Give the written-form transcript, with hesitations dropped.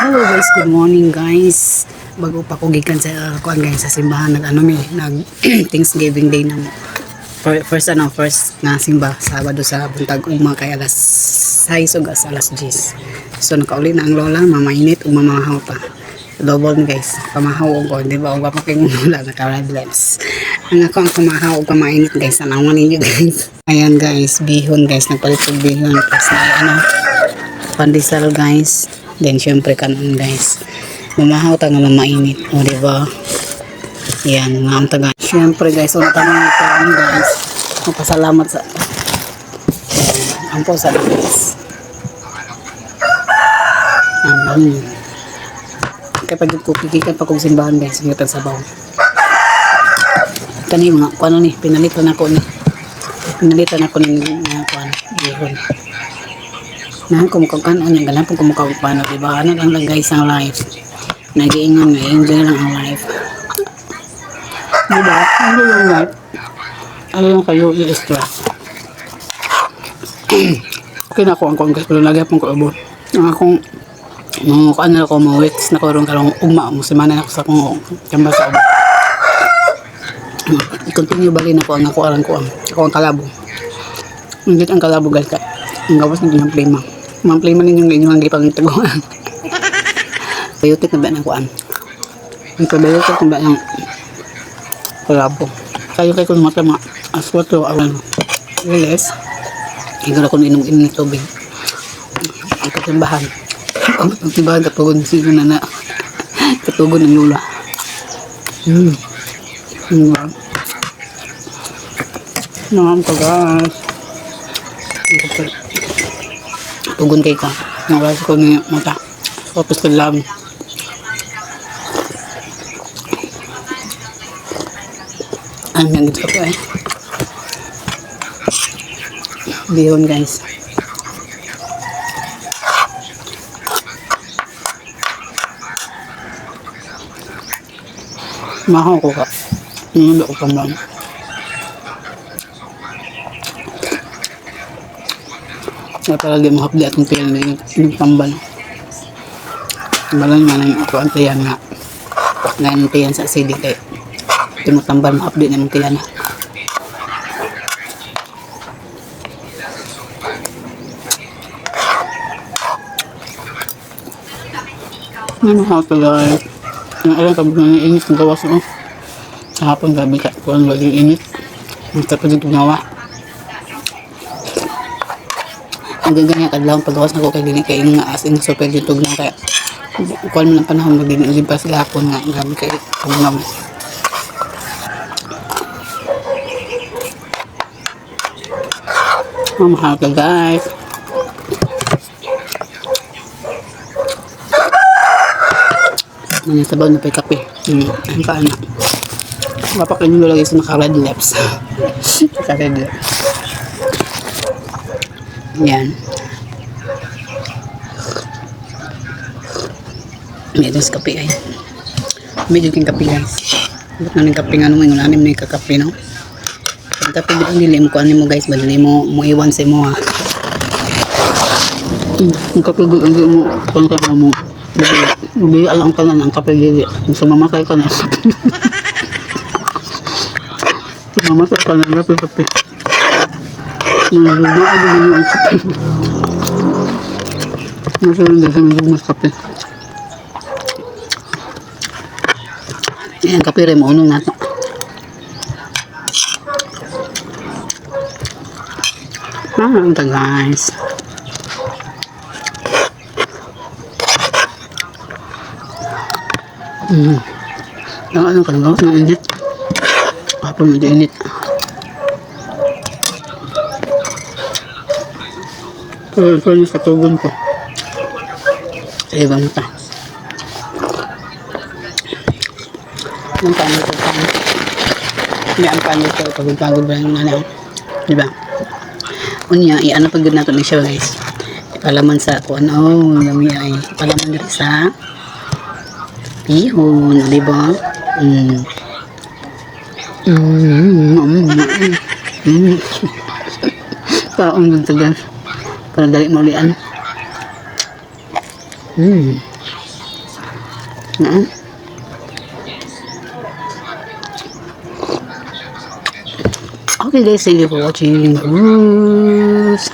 Hello guys, good morning guys. Bago pa ko gikan sa kuan guys sa simbahan nag Thanksgiving Day na mo. First nga simba Sabado sa buntag ugma kay alas 6 ug alas 10. So nakauli na ang lola, mamainit ug mamahaw pa. Double ni guys, pamahaw ko, di ba? Uga pa kay lola naka-red lips. Ang ako ang pamahaw ug pamainit guys, anawan ninyo guys. Ayan guys, bihon guys, nagpalit og bihon plus na pandesal guys. Then syempre kanon guys, mamahaw ta nga mamainit, o diba? Yan nga ang taga. Syempre guys, una tanong karon guys, magpasalamat sa ampo sa guys. Kaya pag kukikikan pa kong simbahan guys, ngayon sabaw. Kani mga kuano ni, pinalitan ako ni kuan bihon. Nahan ko mukhang ano, galang po kumukaw paano, diba? Ano lang guys ang life. Nag-iingan, enjoy lang ang life. Diba? Ano yung life? Ano lang kayo i-extra? Okay na ako ang kongres, pero lagi akong kaabot. Ang akong, ano ako, mga weeks na ko rin karong ugma, musimana na ako sa akong kamba sa ubo. I-continue bali na ko ang ako ang kalabo. Hindi ang kalabo guys, ang gawas ng inyong plema. Mga plema ninyong inyong gipang taguan. Biotic na ba ng kuan? Ang probiotic na ba ng kalabo? Kayo kung mga aswato, awan, realize, higuro kung inom-inom ng tubig. Ang katimbahan. Ang katimbahan, katugon sino na katugon ng lula. Naman ko guys. Tugon kay ka. Nakas ko ni mata. Tapos ko lang. Ang nagit ko eh. Bihon guys. Mahaw ko ka. Hindi ko pa man. Kaya palagi mahapdi atong tiyan na yung tambal. Tambalan nga na yung ako ang tiyan nga. Ngayon ang tiyan sa CD kaya tinutambal mahapdi na yung tiyan na. Ano mahal talaga. Ang alam kabig na init ng gawas mo. Sa hapon gabi ka. Kung ano baging init. Ang tapos yung tumawa. Ang ganyan kadlawang paggawas na ko kay dili kay nga as in super YouTube na kaya kuan mo lang panahon magdili pa sila hapon nga grabe kay ugam. Mahal ka guys. Sabaw na pa yung kape. Ang paano. Mapakin nyo lagi sa naka-red lips. Naka-red lips. Yan. Medyo sa kape ay. Medyo king kape guys. Ba't na ng kape nga naman yung anim na yung kakape no? Ang kape dito nili mo kuanin mo guys. Badali mo iwan sa mo ha. Ang kape dito mo kung kape mo. Bili alam ka na ng kape dito. Kung sumamakay ka na. Sumamakay ka na kape. Masalang dahil sa mga mas kape. Ayan, kape rin mo unong nato. Ito guys. Ang anong kalagawas ng init. Kapag medyo init. Ito yung katugon ko. Sa ibang mata. Ang paano ito? Hindi ang paano ito. Pagod-pagod ba yung ano? Diba? Unya, i-ano pagod natin siya guys. Ipalaman sa kung ano. Lami ay ipalaman dito sa bihon. Diba? Kaon dito guys. Para dali maulian. Mm. Okay guys, thank you for watching. Bruce.